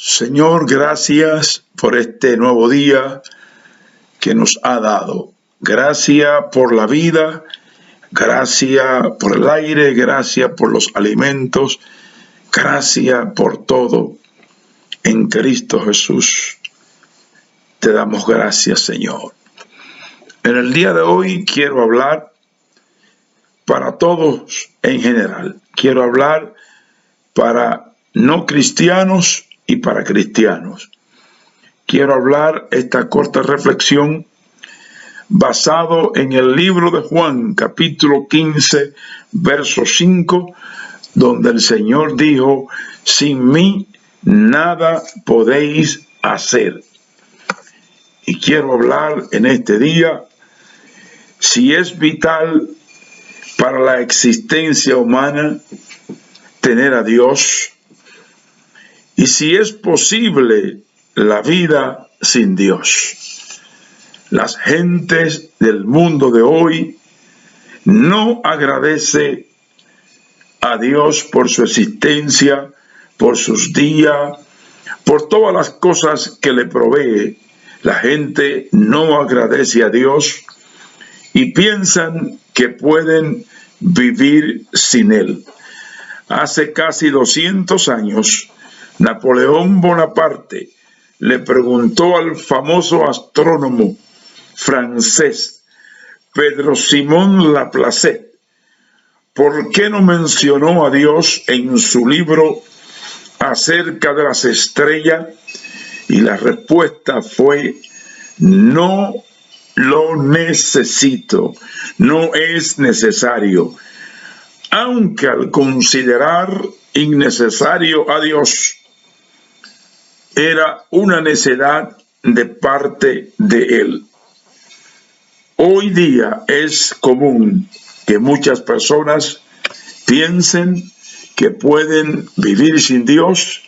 Señor, gracias por este nuevo día que nos ha dado. Gracias por la vida, gracias por el aire, gracias por los alimentos, gracias por todo. En Cristo Jesús te damos gracias, Señor. En el día de hoy quiero hablar para todos en general. Quiero hablar para no cristianos y para cristianos. Quiero hablar esta corta reflexión basado en el libro de Juan, capítulo 15, verso 5, donde el Señor dijo: sin mí nada podéis hacer. Y quiero hablar en este día si es vital para la existencia humana tener a Dios, y si es posible la vida sin Dios. Las gentes del mundo de hoy no agradecen a Dios por su existencia, por sus días, por todas las cosas que le provee. La gente no agradece a Dios y piensan que pueden vivir sin Él. Hace casi 200 años, Napoleón Bonaparte le preguntó al famoso astrónomo francés Pedro Simón Laplace por qué no mencionó a Dios en su libro acerca de las estrellas, y la respuesta fue: no lo necesito, no es necesario. Aunque al considerar innecesario a Dios, era una necedad de parte de Él. Hoy día es común que muchas personas piensen que pueden vivir sin Dios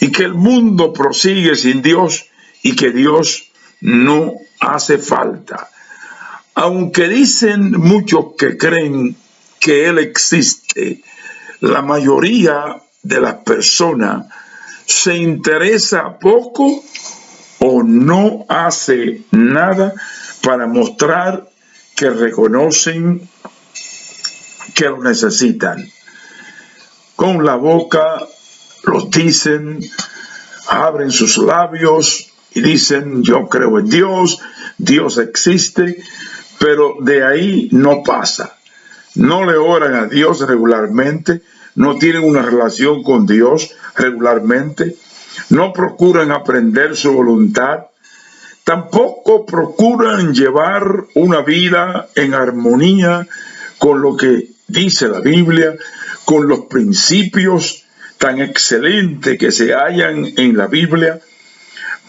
y que el mundo prosigue sin Dios y que Dios no hace falta. Aunque dicen muchos que creen que Él existe, la mayoría de las personas se interesa poco o no hace nada para mostrar que reconocen que lo necesitan. Con la boca los dicen, abren sus labios y dicen: yo creo en Dios, Dios existe, pero de ahí no pasa. No le oran a Dios regularmente, no tienen una relación con Dios regularmente, no procuran aprender su voluntad, tampoco procuran llevar una vida en armonía con lo que dice la Biblia, con los principios tan excelentes que se hallan en la Biblia.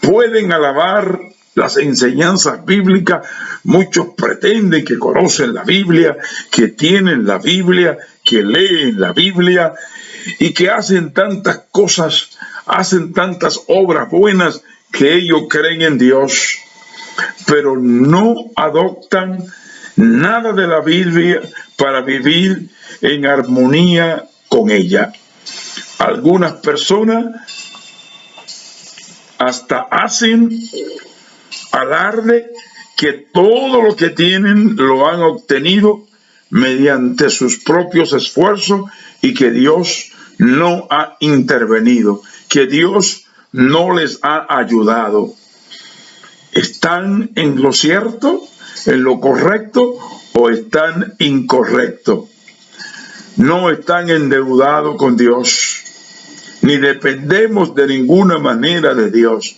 Pueden alabar las enseñanzas bíblicas, muchos pretenden que conocen la Biblia, que tienen la Biblia, que leen la Biblia y que hacen tantas cosas, hacen tantas obras buenas que ellos creen en Dios, pero no adoptan nada de la Biblia para vivir en armonía con ella. Algunas personas hasta hacen alarde que todo lo que tienen lo han obtenido mediante sus propios esfuerzos y que Dios no ha intervenido, que Dios no les ha ayudado. ¿Están en lo cierto, en lo correcto, o están incorrectos? No están endeudados con Dios, ni dependemos de ninguna manera de Dios.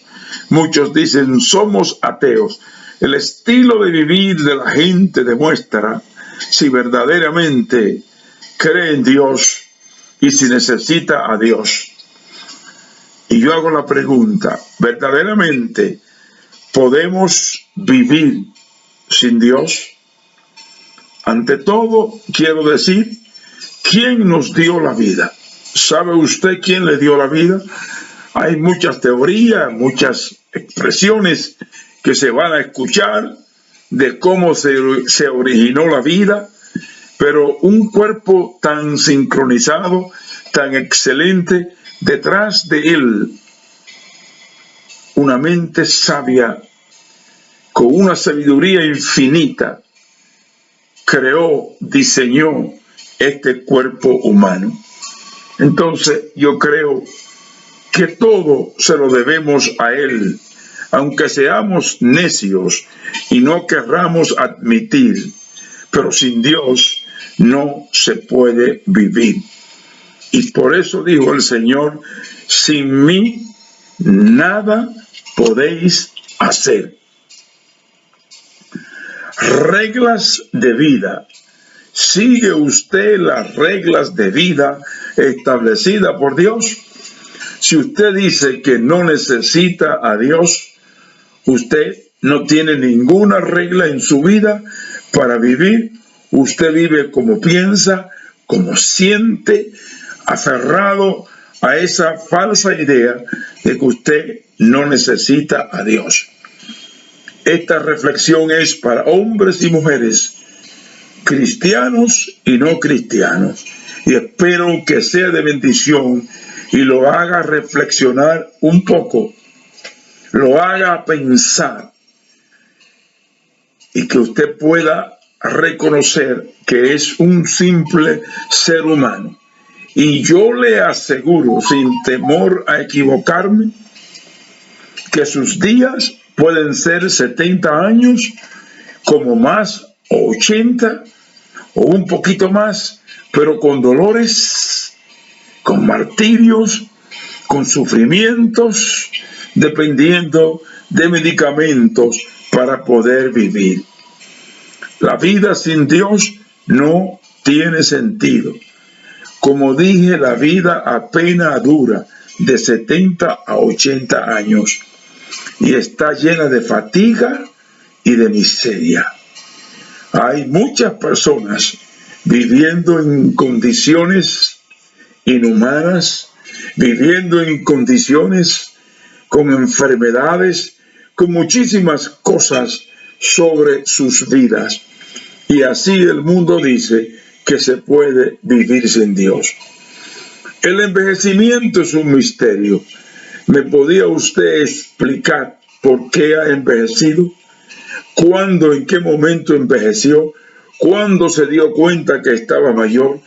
Muchos dicen: somos ateos. El estilo de vivir de la gente demuestra si verdaderamente cree en Dios y si necesita a Dios. Y yo hago la pregunta: ¿verdaderamente podemos vivir sin Dios? Ante todo, quiero decir, ¿quién nos dio la vida? ¿Sabe usted quién le dio la vida? Hay muchas teorías, muchas expresiones que se van a escuchar de cómo se originó la vida, pero un cuerpo tan sincronizado, tan excelente, detrás de él una mente sabia, con una sabiduría infinita, creó, diseñó este cuerpo humano. Entonces yo creo que todo se lo debemos a Él, aunque seamos necios y no querramos admitir, pero sin Dios no se puede vivir. Y por eso dijo el Señor, sin mí nada podéis hacer. Reglas de vida. ¿Sigue usted las reglas de vida establecidas por Dios? Si usted dice que no necesita a Dios, usted no tiene ninguna regla en su vida para vivir. Usted vive como piensa, como siente, aferrado a esa falsa idea de que usted no necesita a Dios. Esta reflexión es para hombres y mujeres, cristianos y no cristianos, y espero que sea de bendición y lo haga reflexionar un poco, lo haga pensar, y que usted pueda reconocer que es un simple ser humano. Y yo le aseguro, sin temor a equivocarme, que sus días pueden ser 70 años, como más, o 80, o un poquito más, pero con dolores, con martirios, con sufrimientos, dependiendo de medicamentos para poder vivir. La vida sin Dios no tiene sentido. Como dije, la vida apenas dura de 70 a 80 años y está llena de fatiga y de miseria. Hay muchas personas viviendo en condiciones inhumanas, viviendo en condiciones con enfermedades, con muchísimas cosas sobre sus vidas. Y así el mundo dice que se puede vivir sin Dios. El envejecimiento es un misterio. ¿Me podría usted explicar por qué ha envejecido? ¿Cuándo, en qué momento envejeció? ¿Cuándo se dio cuenta que estaba mayor?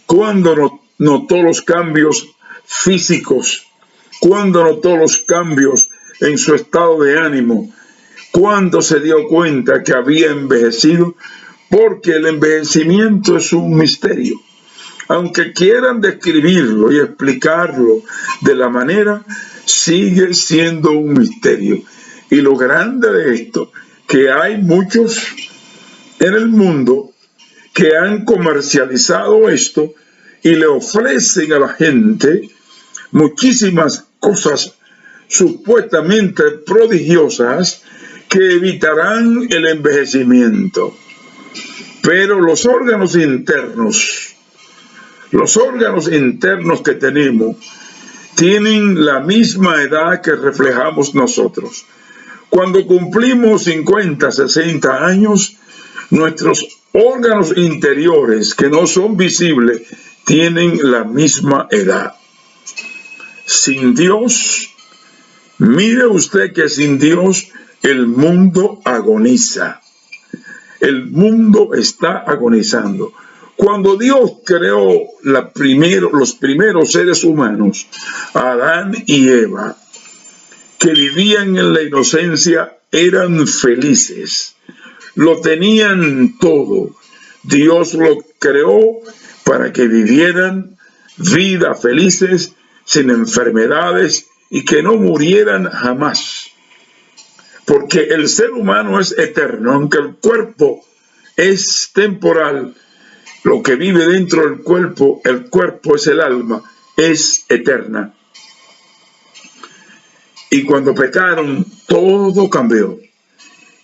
¿Cuándo notó los cambios físicos? ¿Cuándo notó los cambios en su estado de ánimo? ¿Cuándo se dio cuenta que había envejecido? Porque el envejecimiento es un misterio. Aunque quieran describirlo y explicarlo de la manera, sigue siendo un misterio. Y lo grande de esto, que hay muchos en el mundo que han comercializado esto y le ofrecen a la gente muchísimas cosas supuestamente prodigiosas que evitarán el envejecimiento. Pero los órganos internos que tenemos tienen la misma edad que reflejamos nosotros. Cuando cumplimos 50, 60 años, nuestros órganos interiores que no son visibles tienen la misma edad. Sin Dios, mire usted que sin Dios el mundo agoniza. El mundo está agonizando. Cuando Dios creó los primeros seres humanos, Adán y Eva, que vivían en la inocencia, eran felices. Lo tenían todo. Dios lo creó para que vivieran vidas felices, sin enfermedades y que no murieran jamás. Porque el ser humano es eterno, aunque el cuerpo es temporal. Lo que vive dentro del cuerpo, el cuerpo es el alma, es eterna. Y cuando pecaron, todo cambió.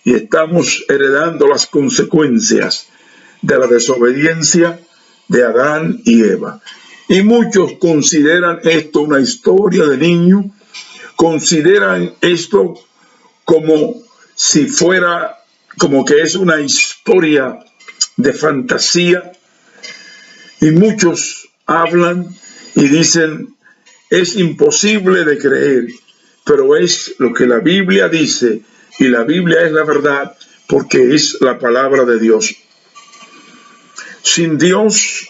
Y estamos heredando las consecuencias de la desobediencia de Adán y Eva. Y muchos consideran esto una historia de niño, consideran esto como si fuera, como que es una historia de fantasía. Y muchos hablan y dicen, es imposible de creer pero es lo que la Biblia dice, y la Biblia es la verdad porque es la palabra de Dios. Sin Dios,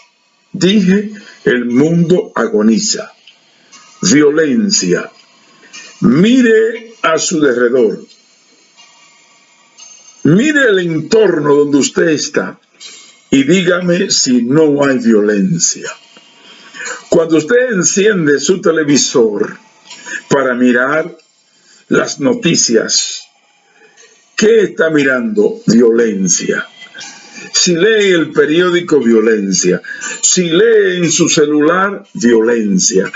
dije, el mundo agoniza. Violencia. Mire a su derredor. Mire el entorno donde usted está y dígame si no hay violencia. Cuando usted enciende su televisor para mirar las noticias, ¿qué está mirando? Violencia. Si lee el periódico, violencia. Si lee en su celular, violencia.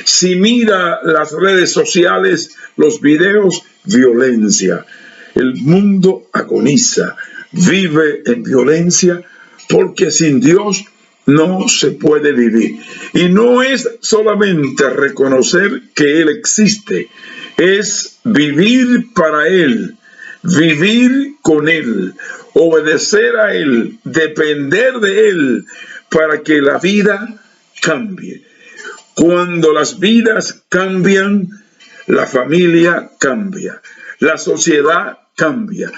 Si mira las redes sociales, los videos, violencia. El mundo agoniza, vive en violencia, porque sin Dios no se puede vivir. Y no es solamente reconocer que Él existe, es vivir para Él, vivir con Él, obedecer a Él, depender de Él para que la vida cambie. Cuando las vidas cambian, la familia cambia, la sociedad cambia.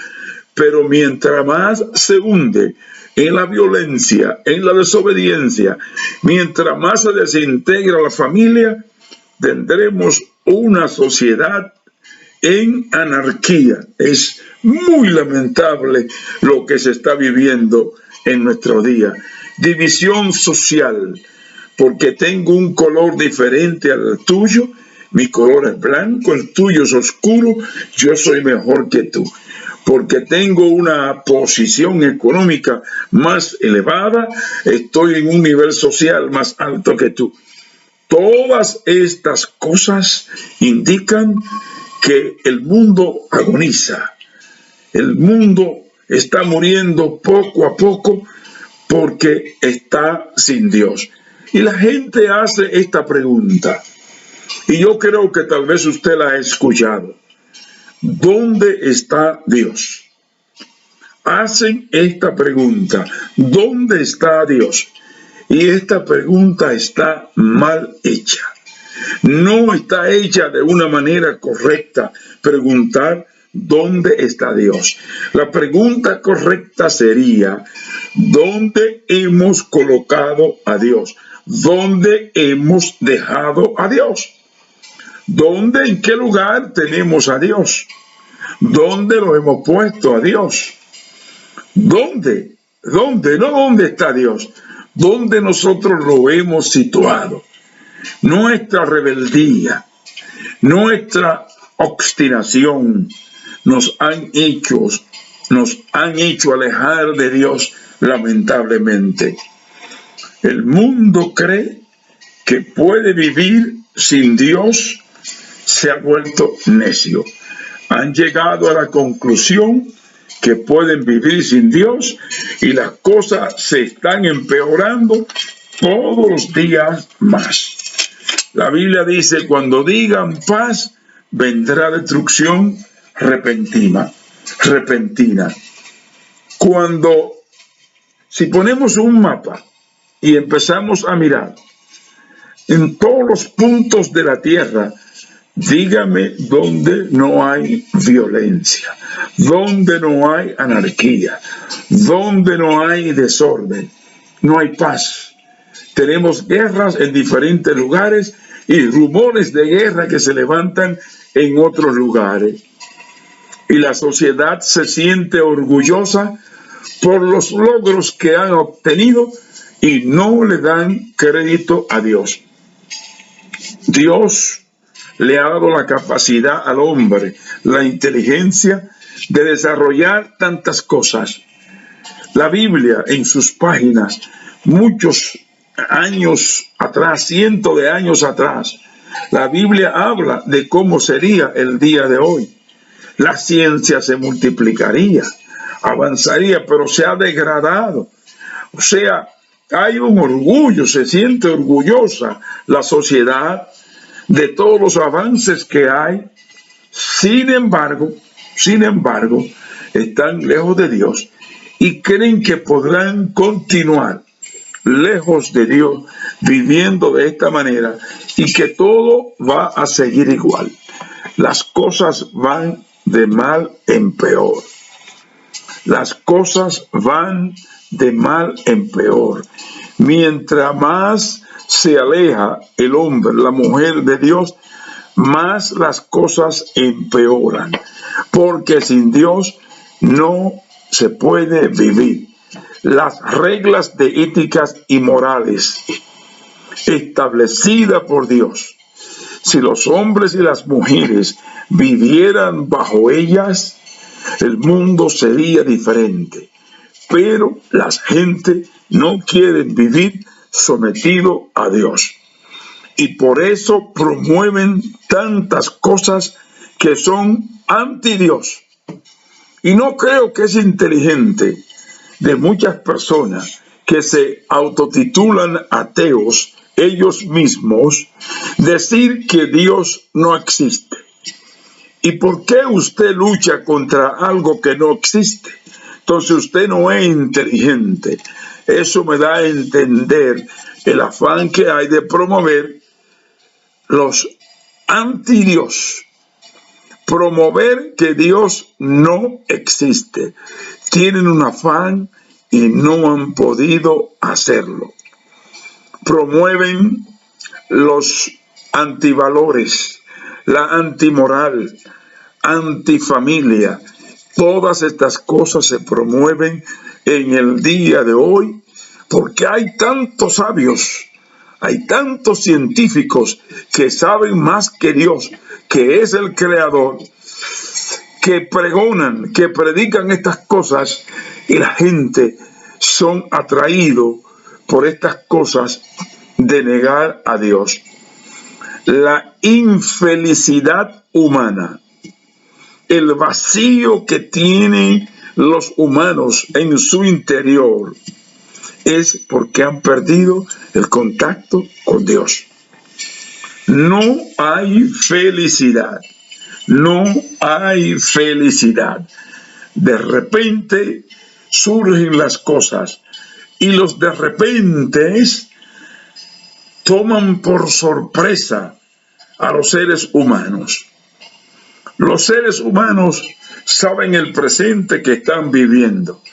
Pero mientras más se hunde en la violencia, en la desobediencia, mientras más se desintegra la familia, tendremos una sociedad en anarquía. Es muy lamentable lo que se está viviendo en nuestro día. División social, porque tengo un color diferente al tuyo, mi color es blanco, el tuyo es oscuro, yo soy mejor que tú. Porque tengo una posición económica más elevada, estoy en un nivel social más alto que tú. Todas estas cosas indican que el mundo agoniza. El mundo está muriendo poco a poco porque está sin Dios. Y la gente hace esta pregunta, y yo creo que tal vez usted la ha escuchado. ¿Dónde está Dios? Hacen esta pregunta, ¿dónde está Dios? Y esta pregunta está mal hecha. No está hecha de una manera correcta preguntar ¿dónde está Dios? La pregunta correcta sería ¿dónde hemos colocado a Dios? ¿Dónde hemos dejado a Dios? ¿Dónde, en qué lugar tenemos a Dios? ¿Dónde lo hemos puesto a Dios? ¿Dónde? ¿Dónde? No dónde está Dios. ¿Dónde nosotros lo hemos situado? Nuestra rebeldía, nuestra obstinación nos han hecho alejar de Dios, lamentablemente. El mundo cree que puede vivir sin Dios, se ha vuelto necio. Han llegado a la conclusión que pueden vivir sin Dios y las cosas se están empeorando todos los días más. La Biblia dice, cuando digan paz, vendrá destrucción repentina. Si ponemos un mapa y empezamos a mirar en todos los puntos de la tierra, dígame dónde no hay violencia, dónde no hay anarquía, dónde no hay desorden, no hay paz. Tenemos guerras en diferentes lugares y rumores de guerra que se levantan en otros lugares. Y la sociedad se siente orgullosa por los logros que han obtenido y no le dan crédito a Dios. Dios le ha dado la capacidad al hombre, la inteligencia de desarrollar tantas cosas. La Biblia en sus páginas, muchos años atrás, cientos de años atrás, la Biblia habla de cómo sería el día de hoy. La ciencia se multiplicaría, avanzaría, pero se ha degradado. O sea, hay un orgullo, se siente orgullosa la sociedad de todos los avances que hay. Sin embargo, están lejos de Dios y creen que podrán continuar lejos de Dios, viviendo de esta manera y que todo va a seguir igual. las cosas van de mal en peor. Las cosas van de mal en peor. Mientras más se aleja el hombre, la mujer de Dios, más las cosas empeoran. Porque sin Dios no se puede vivir. Las reglas de éticas y morales establecidas por Dios, si los hombres y las mujeres vivieran bajo ellas, el mundo sería diferente. Pero la gente no quiere vivir sometido a Dios. Y por eso promueven tantas cosas que son anti Dios. Y no creo que es inteligente de muchas personas que se autotitulan ateos ellos mismos decir que Dios no existe. ¿Y por qué usted lucha contra algo que no existe? Entonces usted no es inteligente. Eso me da a entender el afán que hay de promover los anti-Dios. Promover que Dios no existe. Tienen un afán y no han podido hacerlo. Promueven los antivalores, la antimoral, antifamilia. Todas estas cosas se promueven en el día de hoy porque hay tantos sabios, hay tantos científicos que saben más que Dios, que es el creador, que pregonan, que predican estas cosas y la gente son atraídos por estas cosas de negar a Dios. La infelicidad humana, el vacío que tienen los humanos en su interior, es porque han perdido el contacto con Dios. No hay felicidad, no hay felicidad. De repente surgen las cosas y los de repente toman por sorpresa a los seres humanos. Los seres humanos saben el presente que están viviendo,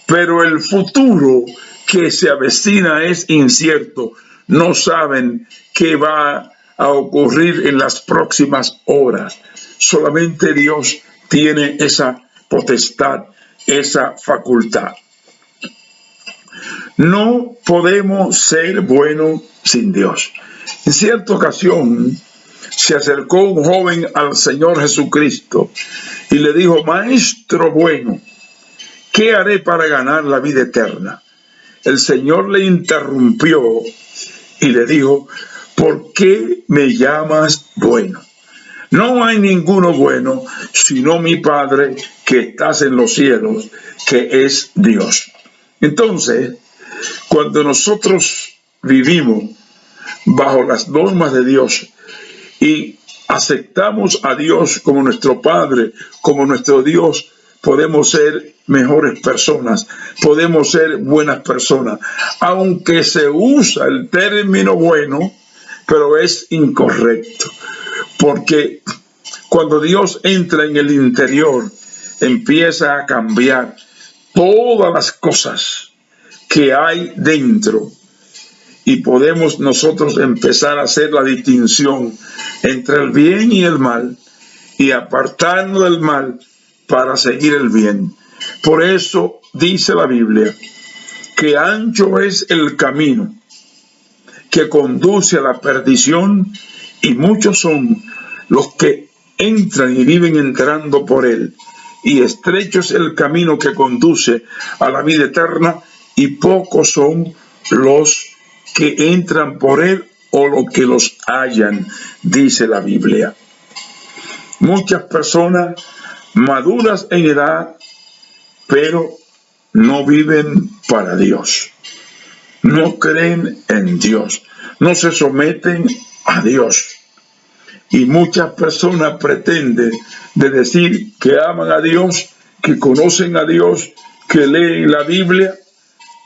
pero el futuro que se avecina es incierto. No saben qué va a ocurrir en las próximas horas. Solamente Dios tiene esa potestad, esa facultad. No podemos ser buenos sin Dios. En cierta ocasión se acercó un joven al Señor Jesucristo y le dijo: Maestro bueno, ¿qué haré para ganar la vida eterna? El Señor le interrumpió y le dijo: ¿por qué me llamas bueno? No hay ninguno bueno sino mi Padre que estás en los cielos, que es Dios. Entonces, cuando nosotros vivimos bajo las normas de Dios y aceptamos a Dios como nuestro Padre, como nuestro Dios, podemos ser mejores personas, podemos ser buenas personas, aunque se usa el término bueno, pero es incorrecto, porque cuando Dios entra en el interior, empieza a cambiar todas las cosas que hay dentro y podemos nosotros empezar a hacer la distinción entre el bien y el mal y apartarnos del mal para seguir el bien. Por eso dice la Biblia que ancho es el camino que conduce a la perdición y muchos son los que entran y viven entrando por él, y estrecho es el camino que conduce a la vida eterna y pocos son los que entran por él o los que los hallan, dice la Biblia. Muchas personas maduras en edad, pero no viven para Dios. No creen en Dios, no se someten a Dios. Y muchas personas pretenden de decir que aman a Dios, que conocen a Dios, que leen la Biblia,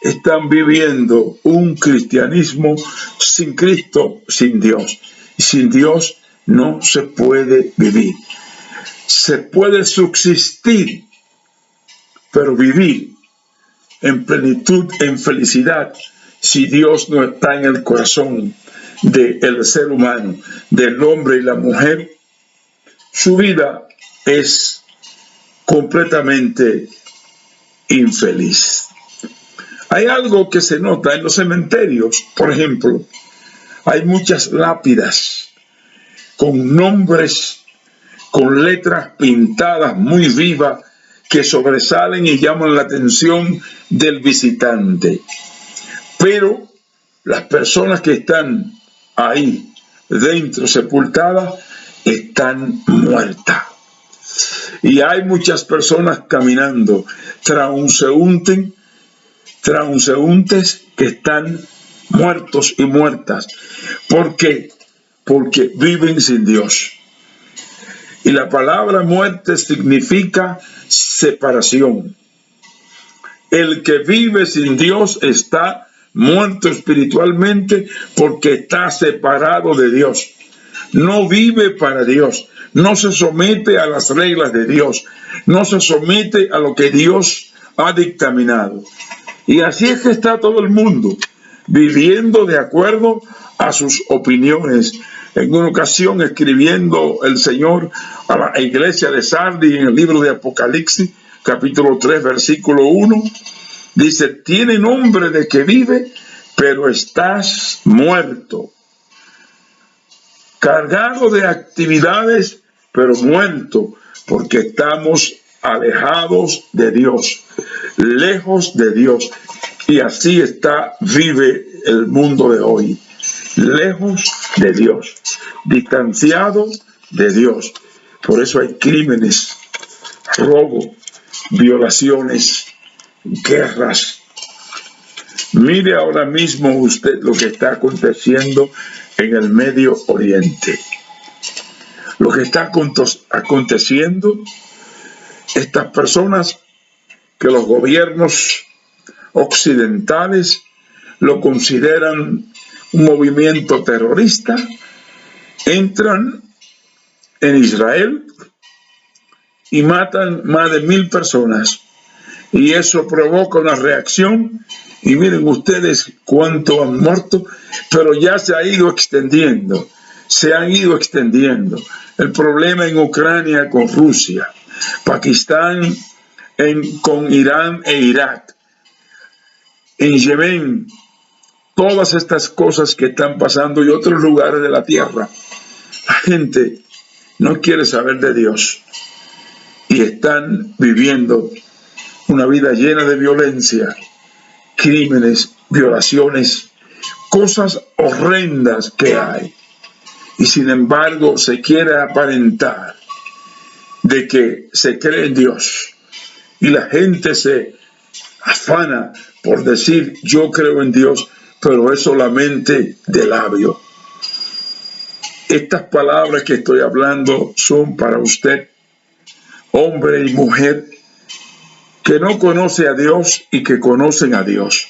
están viviendo un cristianismo sin Cristo, sin Dios. Y sin Dios no se puede vivir. Se puede subsistir, pero vivir en plenitud, en felicidad, si Dios no está en el corazón del ser humano, del hombre y la mujer, su vida es completamente infeliz. Hay algo que se nota en los cementerios, por ejemplo, hay muchas lápidas con nombres, con letras pintadas muy vivas que sobresalen y llaman la atención del visitante. Pero las personas que están ahí dentro sepultadas están muertas. Y hay muchas personas caminando, transeúntes que están muertos y muertas. ¿Por qué? Porque viven sin Dios. Y la palabra muerte significa separación. El que vive sin Dios está muerto espiritualmente porque está separado de Dios. No vive para Dios, no se somete a las reglas de Dios, no se somete a lo que Dios ha dictaminado. Y así es que está todo el mundo, viviendo de acuerdo a sus opiniones. En una ocasión, escribiendo el Señor a la iglesia de Sardis en el libro de Apocalipsis, capítulo 3, versículo 1, dice: tiene nombre de que vive, pero estás muerto. Cargado de actividades, pero muerto, porque estamos alejados de Dios, lejos de Dios. Y así vive el mundo de hoy, lejos de Dios, distanciado de Dios. Por eso hay crímenes, robo, violaciones, guerras. Mire ahora mismo usted lo que está aconteciendo en el Medio Oriente. Lo que está aconteciendo, estas personas que los gobiernos occidentales lo consideran un movimiento terrorista, entran en Israel y matan más de 1000 personas. Y eso provoca una reacción. Y miren ustedes cuánto han muerto, pero ya se ha ido extendiendo. Se han ido extendiendo. El problema en Ucrania con Rusia, Pakistán con Irán e Irak, en Yemen, todas estas cosas que están pasando y otros lugares de la tierra. La gente no quiere saber de Dios y están viviendo una vida llena de violencia, crímenes, violaciones, cosas horrendas que hay. Y sin embargo se quiere aparentar de que se cree en Dios. Y la gente se afana por decir: yo creo en Dios, pero es solamente de labio. Estas palabras que estoy hablando son para usted, hombre y mujer, que no conoce a Dios y que conocen a Dios.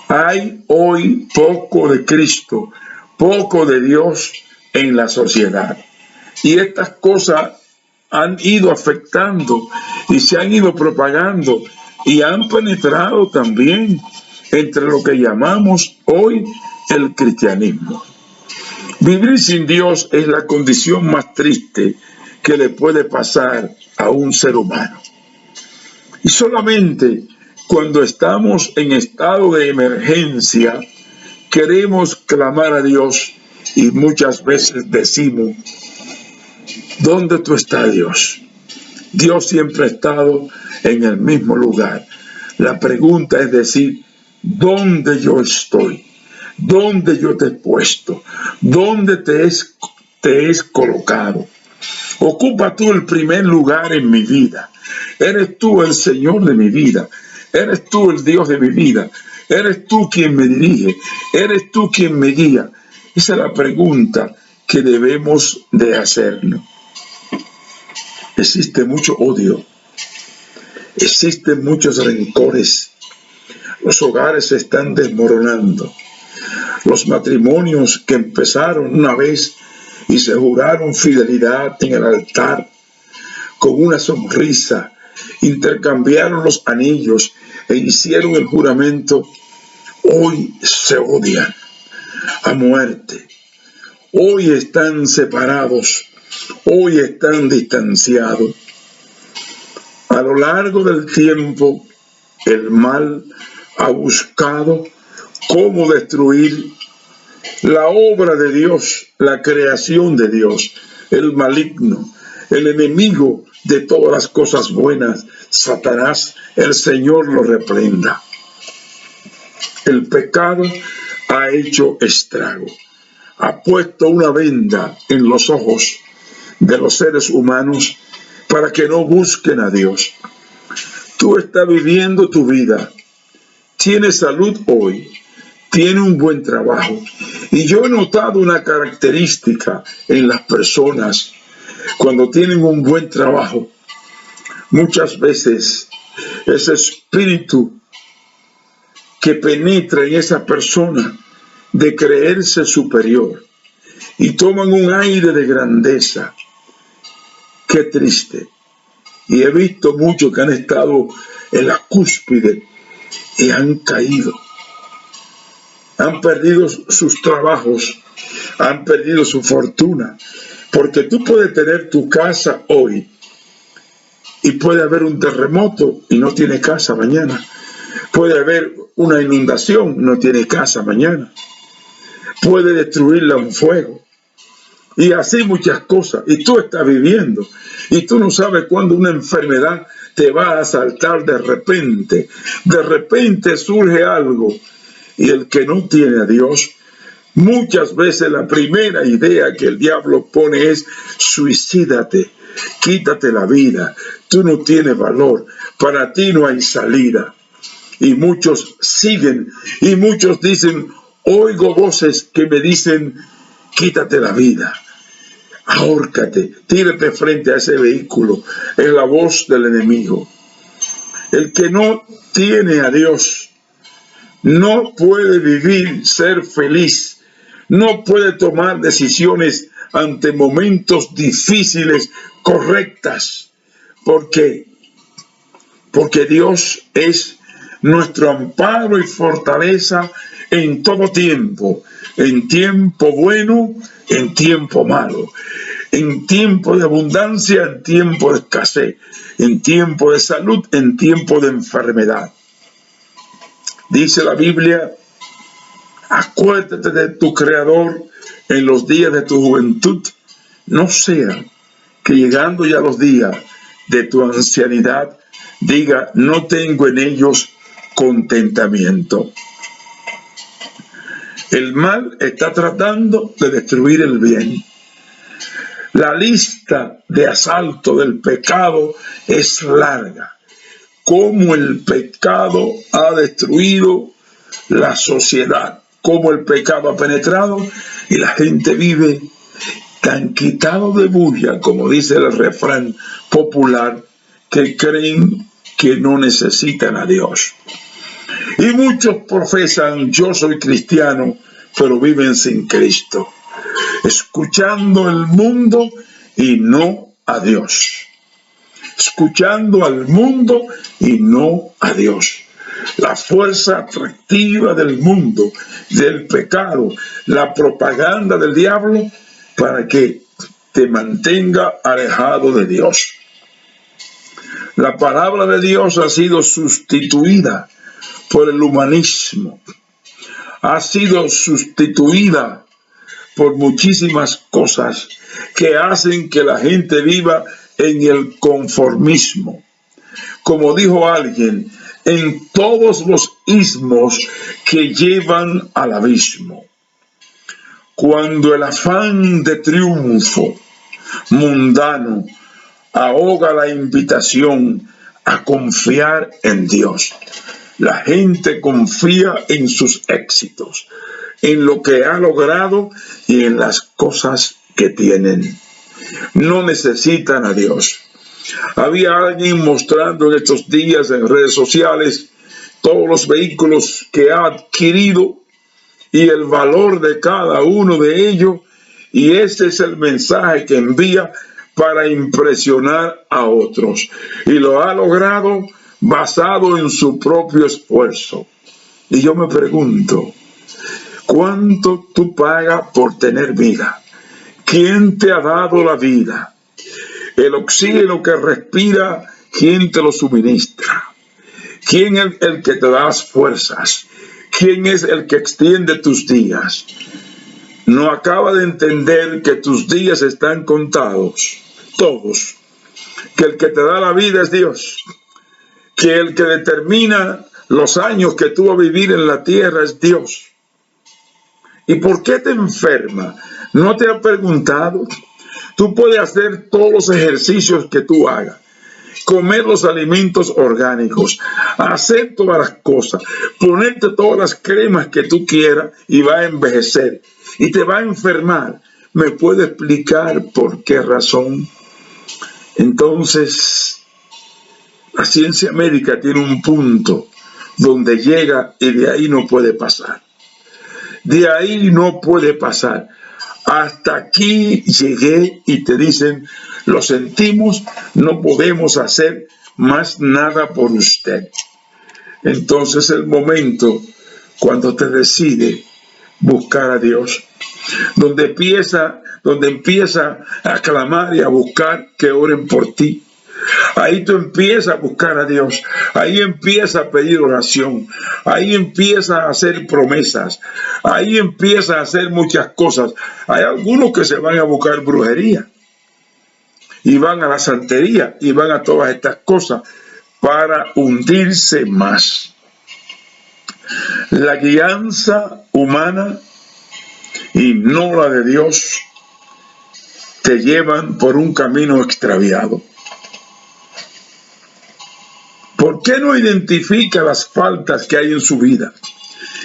Hay hoy poco de Cristo, poco de Dios en la sociedad. Y estas cosas han ido afectando y se han ido propagando y han penetrado también entre lo que llamamos hoy el cristianismo. Vivir sin Dios es la condición más triste que le puede pasar a un ser humano. Y solamente cuando estamos en estado de emergencia queremos clamar a Dios y muchas veces decimos: ¿dónde tú estás, Dios? Dios siempre ha estado en el mismo lugar. La pregunta es decir: ¿dónde yo estoy? ¿Dónde yo te he puesto? ¿Dónde te he colocado? Ocupa tú el primer lugar en mi vida. Eres tú el Señor de mi vida. Eres tú el Dios de mi vida. Eres tú quien me dirige. Eres tú quien me guía. Esa es la pregunta que debemos de hacernos. Existe mucho odio. Existen muchos rencores. Los hogares se están desmoronando. Los matrimonios que empezaron una vez y se juraron fidelidad en el altar con una sonrisa, intercambiaron los anillos e hicieron el juramento. Hoy se odian a muerte, hoy están separados, hoy están distanciados. A lo largo del tiempo, el mal ha buscado cómo destruir la obra de Dios, la creación de Dios. El maligno, el enemigo de todas las cosas buenas, Satanás, el Señor lo reprenda. El pecado ha hecho estrago, ha puesto una venda en los ojos de los seres humanos para que no busquen a Dios. Tú estás viviendo tu vida, tienes salud hoy, tienes un buen trabajo. Y yo he notado una característica en las personas cuando tienen un buen trabajo. Muchas veces ese espíritu que penetra en esa persona de creerse superior y toman un aire de grandeza. Qué triste. Y he visto muchos que han estado en la cúspide y han caído. Han perdido sus trabajos, han perdido su fortuna. Porque tú puedes tener tu casa hoy y puede haber un terremoto y no tiene casa mañana. Puede haber una inundación, no tiene casa mañana. Puede destruirla un fuego. Y así muchas cosas. Y tú estás viviendo. Y tú no sabes cuándo una enfermedad te va a asaltar de repente. De repente surge algo. Y el que no tiene a Dios, muchas veces la primera idea que el diablo pone es: suicídate, quítate la vida. Tú no tienes valor. Para ti no hay salida. Y muchos siguen. Y muchos dicen: oigo voces que me dicen: quítate la vida. Ahórcate, tírate frente a ese vehículo. Es la voz del enemigo. El que no tiene a Dios no puede vivir, ser feliz. No puede tomar decisiones ante momentos difíciles correctas. ¿Por qué? Porque Dios es nuestro amparo y fortaleza en todo tiempo. En tiempo bueno, en tiempo malo, en tiempo de abundancia, en tiempo de escasez, en tiempo de salud, en tiempo de enfermedad. Dice la Biblia: acuérdate de tu Creador en los días de tu juventud, no sea que llegando ya los días de tu ancianidad, diga: no tengo en ellos contentamiento. El mal está tratando de destruir el bien. La lista de asalto del pecado es larga. Cómo el pecado ha destruido la sociedad, cómo el pecado ha penetrado y la gente vive tan quitado de bulla, como dice el refrán popular, que creen que no necesitan a Dios. Y muchos profesan: yo soy cristiano, pero viven sin Cristo, escuchando el mundo y no a Dios. Escuchando al mundo y no a Dios. La fuerza atractiva del mundo, del pecado, la propaganda del diablo para que te mantenga alejado de Dios. La palabra de Dios ha sido sustituida por el humanismo. Ha sido sustituida por muchísimas cosas que hacen que la gente viva en el conformismo. Como dijo alguien, en todos los ismos que llevan al abismo. Cuando el afán de triunfo mundano ahoga la invitación a confiar en Dios, la gente confía en sus éxitos, en lo que ha logrado y en las cosas que tienen. No necesitan a Dios. Había alguien mostrando en estos días en redes sociales todos los vehículos que ha adquirido y el valor de cada uno de ellos, Y ese es el mensaje que envía para impresionar a otros. Y lo ha logrado basado en su propio esfuerzo. Y yo me pregunto, ¿cuánto tú pagas por tener vida? ¿Quién te ha dado la vida? El oxígeno que respira, ¿quién te lo suministra? ¿Quién es el que te da las fuerzas? ¿Quién es el que extiende tus días? ¿No acaba de entender que tus días están contados? Todos. Que el que te da la vida es Dios. Que el que determina los años que tú vas a vivir en la tierra es Dios. ¿Y por qué te enferma? ¿No te ha preguntado? Tú puedes hacer todos los ejercicios que tú hagas, comer los alimentos orgánicos, hacer todas las cosas, ponerte todas las cremas que tú quieras y va a envejecer y te va a enfermar. ¿Me puede explicar por qué razón? Entonces, la ciencia médica tiene un punto donde llega y de ahí no puede pasar. De ahí no puede pasar. Hasta aquí llegué y te dicen, lo sentimos, no podemos hacer más nada por usted. Entonces el momento cuando te decide buscar a Dios, donde empieza a clamar y a buscar que oren por ti. Ahí tú empiezas a buscar a Dios, ahí empiezas a pedir oración, ahí empiezas a hacer promesas, ahí empiezas a hacer muchas cosas. Hay algunos que se van a buscar brujería y van a la santería y van a todas estas cosas para hundirse más. La guianza humana y no la de Dios te llevan por un camino extraviado. ¿Por qué no identifica las faltas que hay en su vida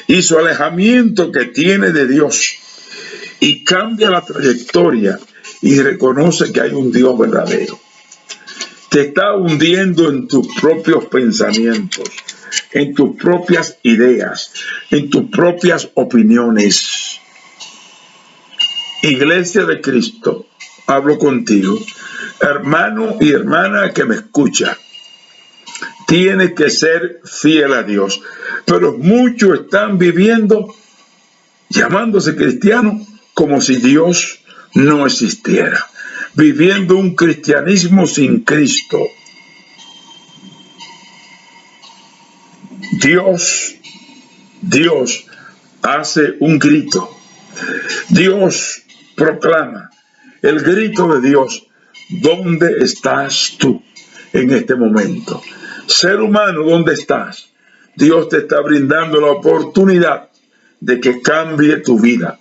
y su alejamiento que tiene de Dios y cambia la trayectoria y reconoce que hay un Dios verdadero? Te está hundiendo en tus propios pensamientos, en tus propias ideas, en tus propias opiniones. Iglesia de Cristo, hablo contigo, hermano y hermana que me escucha. Tienes que ser fiel a Dios. Pero muchos están viviendo, llamándose cristianos, como si Dios no existiera. Viviendo un cristianismo sin Cristo. Dios hace un grito. Dios proclama el grito de Dios. ¿Dónde estás tú en este momento? Ser humano, ¿dónde estás? Dios te está brindando la oportunidad de que cambie tu vida.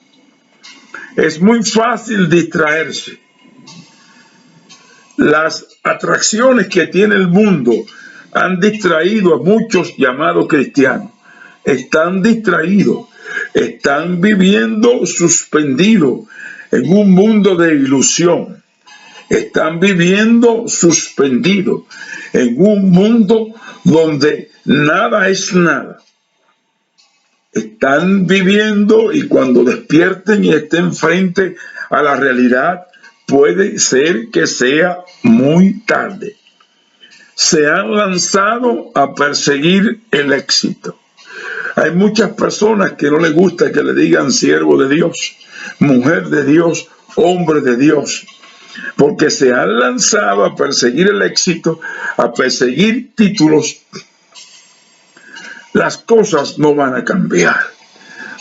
Es muy fácil distraerse. Las atracciones que tiene el mundo han distraído a muchos llamados cristianos. Están distraídos, están viviendo suspendidos en un mundo de ilusión. Están viviendo suspendidos en un mundo donde nada es nada. Están viviendo y cuando despierten y estén frente a la realidad, puede ser que sea muy tarde. Se han lanzado a perseguir el éxito. Hay muchas personas que no les gusta que le digan siervo de Dios, mujer de Dios, hombre de Dios, porque se han lanzado a perseguir el éxito, a perseguir títulos. Las cosas no van a cambiar,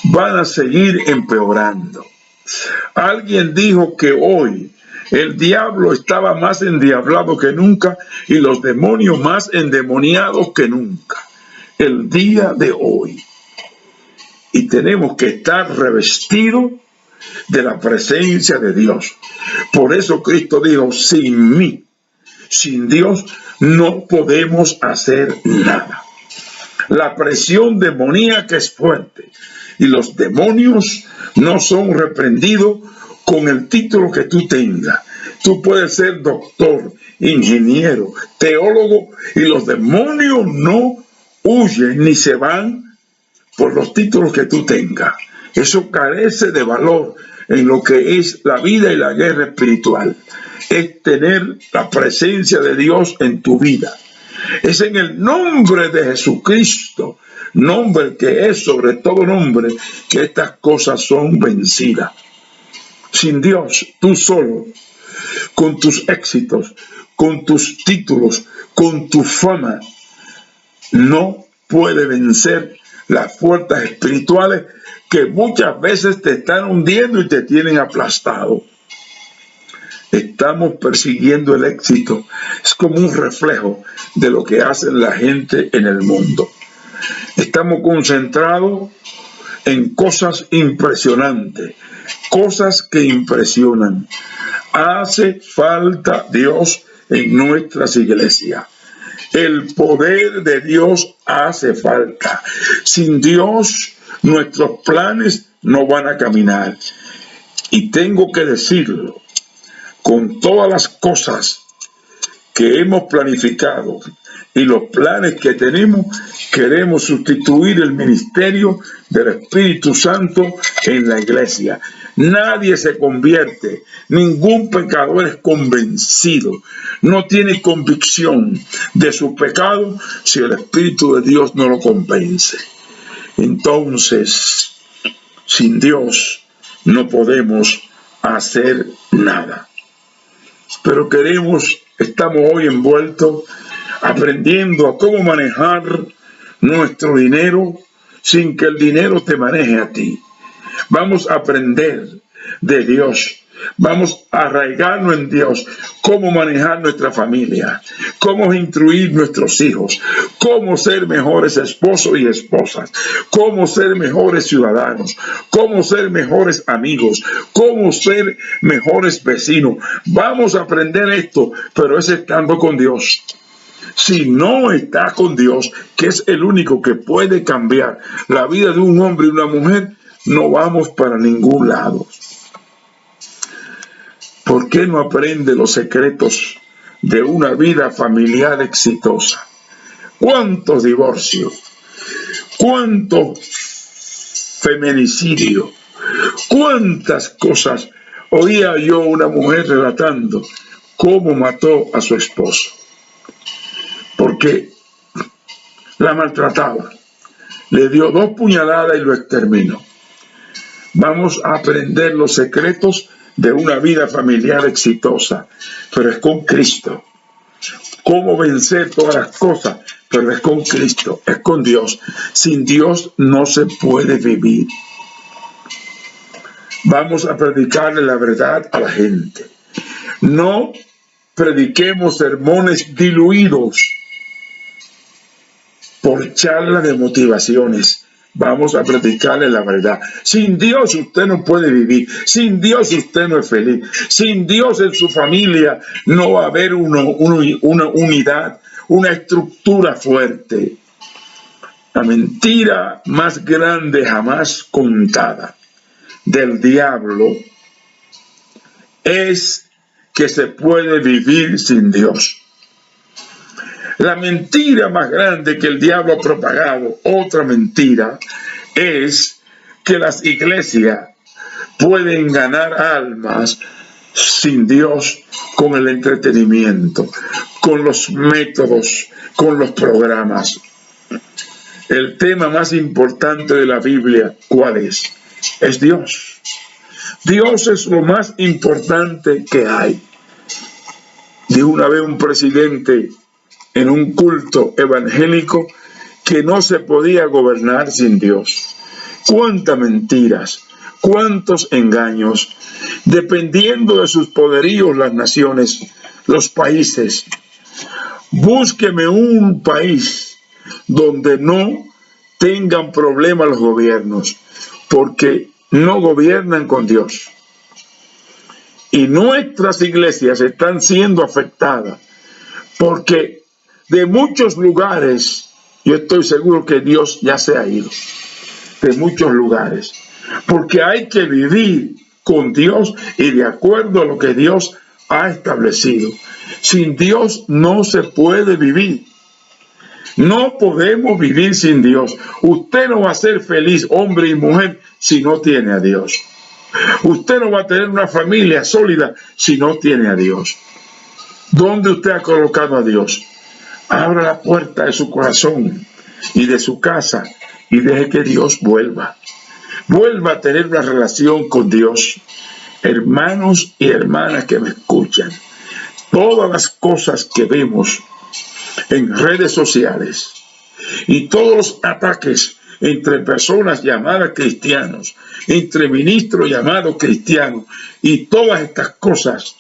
van a seguir empeorando. Alguien dijo que hoy el diablo estaba más endiablado que nunca y los demonios más endemoniados que nunca. El día de hoy. Y tenemos que estar revestidos de la presencia de Dios. Por eso Cristo dijo, sin mí, sin Dios, no podemos hacer nada. La presión demoníaca es fuerte y los demonios no son reprendidos con el título que tú tengas. Tú puedes ser doctor, ingeniero, teólogo y los demonios no huyen ni se van por los títulos que tú tengas. Eso carece de valor. en lo que es la vida y la guerra espiritual. Es tener la presencia de Dios en tu vida. Es en el nombre de Jesucristo, nombre que es sobre todo nombre, que estas cosas son vencidas. Sin Dios, tú solo, con tus éxitos, con tus títulos, con tu fama, no puede vencer las fuerzas espirituales que muchas veces te están hundiendo y te tienen aplastado. Estamos persiguiendo el éxito. Es como un reflejo de lo que hace la gente en el mundo. Estamos concentrados en cosas impresionantes, cosas que impresionan. Hace falta Dios en nuestras iglesias. El poder de Dios hace falta. Sin Dios, nuestros planes no van a caminar. Y tengo que decirlo, con todas las cosas que hemos planificado y los planes que tenemos, queremos sustituir el ministerio del Espíritu Santo en la iglesia. Nadie se convierte, ningún pecador es convencido, no tiene convicción de su pecado si el Espíritu de Dios no lo convence. Entonces, sin Dios no podemos hacer nada. Pero estamos hoy envueltos aprendiendo a cómo manejar nuestro dinero sin que el dinero te maneje a ti. Vamos a aprender de Dios. Vamos a arraigarnos en Dios, cómo manejar nuestra familia, cómo instruir nuestros hijos, cómo ser mejores esposos y esposas, cómo ser mejores ciudadanos, cómo ser mejores amigos, cómo ser mejores vecinos. Vamos a aprender esto, pero es estando con Dios. Si no está con Dios, que es el único que puede cambiar la vida de un hombre y una mujer, no vamos para ningún lado. ¿Por qué no aprende los secretos de una vida familiar exitosa? ¿Cuántos divorcios? ¿Cuántos feminicidios? ¿Cuántas cosas? Oía yo una mujer relatando cómo mató a su esposo, porque la maltrataba, le dio 2 puñaladas y lo exterminó. Vamos a aprender los secretos de una vida familiar exitosa, pero es con Cristo. Cómo vencer todas las cosas, pero es con Cristo, es con Dios. Sin Dios no se puede vivir. Vamos a predicarle la verdad a la gente. No prediquemos sermones diluidos por charlas de motivaciones. Vamos a predicarle la verdad. Sin Dios usted no puede vivir. Sin Dios usted no es feliz. Sin Dios en su familia no va a haber una unidad, una estructura fuerte. La mentira más grande jamás contada del diablo es que se puede vivir sin Dios. La mentira más grande que el diablo ha propagado, otra mentira, es que las iglesias pueden ganar almas sin Dios, con el entretenimiento, con los métodos, con los programas. El tema más importante de la Biblia, ¿cuál es? Es Dios. Dios es lo más importante que hay. De una vez un presidente en un culto evangélico que no se podía gobernar sin Dios. Cuántas mentiras, cuántos engaños, dependiendo de sus poderíos las naciones, los países. Búsqueme un país donde no tengan problemas los gobiernos, porque no gobiernan con Dios. Y nuestras iglesias están siendo afectadas porque de muchos lugares, yo estoy seguro que Dios ya se ha ido, de muchos lugares, porque hay que vivir con Dios y de acuerdo a lo que Dios ha establecido. Sin Dios no se puede vivir. No podemos vivir sin Dios. Usted no va a ser feliz, hombre y mujer, si no tiene a Dios. Usted no va a tener una familia sólida si no tiene a Dios. ¿Dónde usted ha colocado a Dios? Abra la puerta de su corazón y de su casa y deje que Dios vuelva. Vuelva a tener una relación con Dios. Hermanos y hermanas que me escuchan, todas las cosas que vemos en redes sociales y todos los ataques entre personas llamadas cristianos, entre ministros llamados cristianos, y todas estas cosas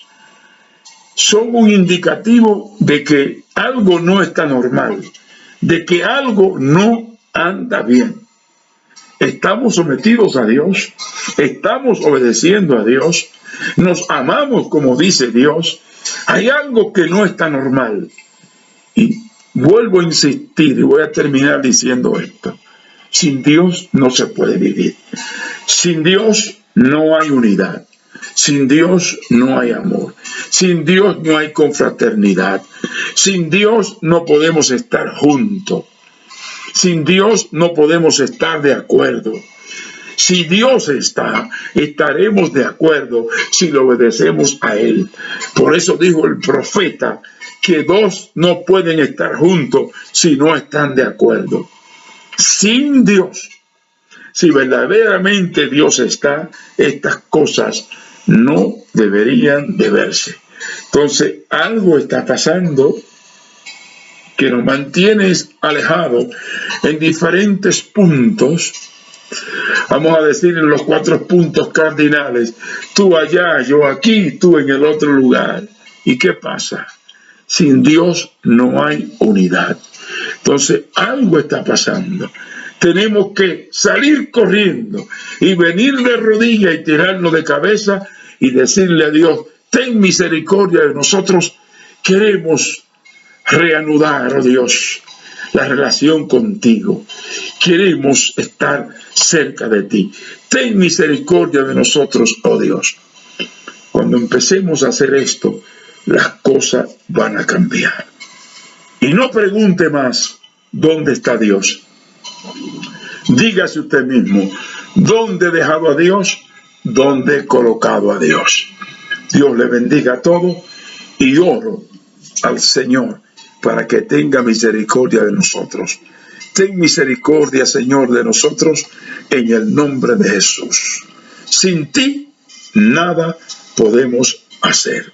son un indicativo de que algo no está normal, de que algo no anda bien. Estamos sometidos a Dios, estamos obedeciendo a Dios, nos amamos como dice Dios. Hay algo que no está normal. Y vuelvo a insistir y voy a terminar diciendo esto. Sin Dios no se puede vivir. Sin Dios no hay unidad. Sin Dios no hay amor. Sin Dios no hay confraternidad. Sin Dios no podemos estar juntos. Sin Dios no podemos estar de acuerdo. Si Dios está, estaremos de acuerdo si lo obedecemos a Él. Por eso dijo el profeta que dos no pueden estar juntos si no están de acuerdo. Sin Dios, si verdaderamente Dios está, estas cosas no deberían de verse. Entonces, algo está pasando que nos mantiene alejados en diferentes puntos. Vamos a decir en los 4 puntos cardinales: tú allá, yo aquí, tú en el otro lugar. ¿Y qué pasa? Sin Dios no hay unidad. Entonces, algo está pasando. Tenemos que salir corriendo y venir de rodillas y tirarnos de cabeza y decirle a Dios: ten misericordia de nosotros. Queremos reanudar, oh Dios, la relación contigo. Queremos estar cerca de ti. Ten misericordia de nosotros, oh Dios. Cuando empecemos a hacer esto, las cosas van a cambiar. Y no pregunte más, ¿dónde está Dios? Dígase usted mismo, ¿dónde he dejado a Dios? ¿Dónde he colocado a Dios? Dios le bendiga a todos y oro al Señor para que tenga misericordia de nosotros. Ten misericordia, Señor, de nosotros en el nombre de Jesús. Sin ti, nada podemos hacer.